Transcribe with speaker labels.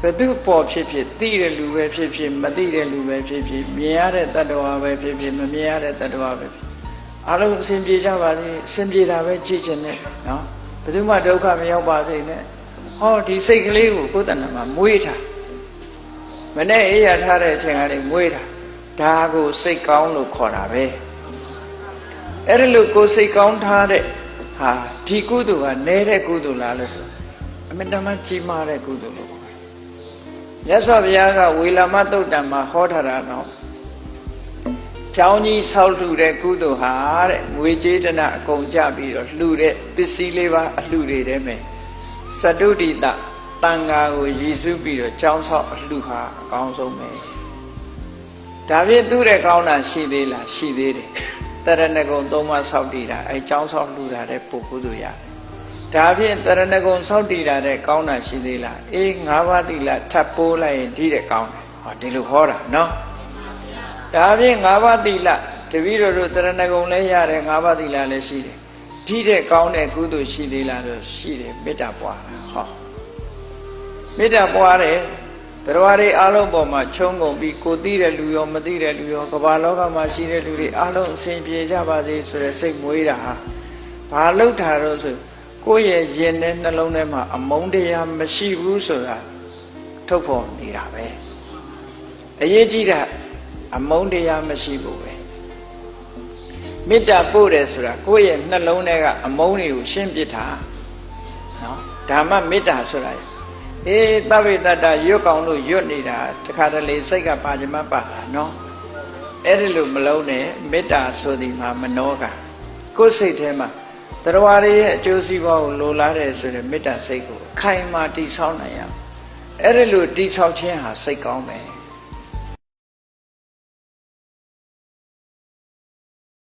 Speaker 1: ဘယ်သူပေါ်ဖြစ်ဖြစ်သိတဲ့လူပဲဖြစ်ဖြစ်မသိတဲ့လူပဲဖြစ်ဖြစ်မြင်ရတဲ့တ attva ပဲဖြစ်ဖြစ်မမြင်ရတဲ့တ attva ပဲဖြစ်အားလုံးအစဉ်ပြေကြပါစေအစဉ်ပြေတာပဲကြည့်ခြင်းနဲ့နော်ဘယ်သူမှဒုက္ခမရောက်ပါစေနဲ့ဟောဒီစိတ်ကလေးကိုကိုယ်တဏ္ဍာမှာမွေးထားမနဲ့အေးရထားတဲ့အချိန်ကလေးမွေးထားဒါကိုစိတ်ကောင်းလို့ခေါ်တာပဲအဲ့ဒါလို့ကိုယ်စိတ်ကောင်းထားတဲ့ဟာဒီကုသိုလ်ကနည်းတဲ့ကုသိုလ်လားလို့ဆိုအမြဲတမ်းကြီးမားတဲ့ကုသိုလ်လို့မြတ်စွာဘုရားကဝေလာမသုတ်တံမှာဟောထားတာတော့ကျောင်းကြီးဆောက်လှူတဲ့ကုသိုလ်ဟာတဲ့ငွေကြေးတနာအကုန်ကြပြီးတော့လှူတဲ့ပစ္စည်းလေးပါအလှူတွေထဲမှာစတုဒိတတန်ဃာကိုရည်စူးပြီးတော့ကျောင်းဆောက်အလှူဟာအကောင်းဆုံးပဲဒါဖြင့်သူ့ရဲ့ကောင်းတာရှိသေးလားရှိသေးတယ်တရဏဂုံ၃ပါးဆောက်တည်တာအဲကျောင်းဆောက်လှူတာတဲ့ပုဂ္ဂိုလ်တို့ရတယ်ဒါဖြင့်တရဏဂုံဆောက်တည်တာတဲ့ကောင်းတာရှိသေးလားအေး၅ပါးသီလထပ်ပိုးလိုက်ရင်ဒီတဲ့ကောင်းတယ်ဟောဒီလိုဟောတာနော်ဒါဖြင့်၅ပါးသီလတပည့်တော်တို့တရဏဂုံလည်းရတယ်၅ပါးသီလလည်းရှိတယ်ဒီတဲ့ကောင်းတဲ့ကုသိုလ်ရှိသေးလားဆိုရှိတယ်မေတ္တာပွားတာဟောမေတ္တာပွားတယ်တရားတွေအားလုံးပေါ်မှာခြုံငုံပြီးကိုသိတဲ့လူရောမသိတဲ့လူရောကမ္ဘာလောကမှာရှိတဲ့လူတွေအားလုံးအစဉ်ပြေကြပါစေဆိုတဲ့စိတ်မွေးတာဟာဘာလို့ထားတော့ဆိုကိုယ့်ရဲ့ရင်နဲ့နှလုံးထဲမှာအမုန်းတရားမရှိဘူးဆိုတာထုတ်ဖော်နေတာပဲအရေးကြီးတာအမုန်းတရားမရှိဘူးပဲမေတ္တာပို့တယ်ဆိုတာကိုယ့်ရဲ့နှလုံးထဲကအမုန်းတွေကိုရှင်းပစ်တာနော်ဓမ္မမေတ္တာဆိုတာအေးသဗ္ဗေတ္တရွတ်ကောင်လို့ရွတ်နေတာတခါတလေစိတ်ကပါကြမပါတာနော်အဲ့ဒီလိုမလုံးနဲ့မေတ္တာဆိုဒီမှာမနောကကိုယ်စိတ်ထဲမှာတရားတွေရဲ့အကျိုးစီးပွားကိုလိုလားတယ်ဆိုရင်မေတ္တာစိတ်ကိုအခိုင်အမာတည်ဆောက်နိုင်ရအောင်အဲ့ဒီလိုတည်ဆောက်ခြင်းဟာစိတ်ကောင်းပဲ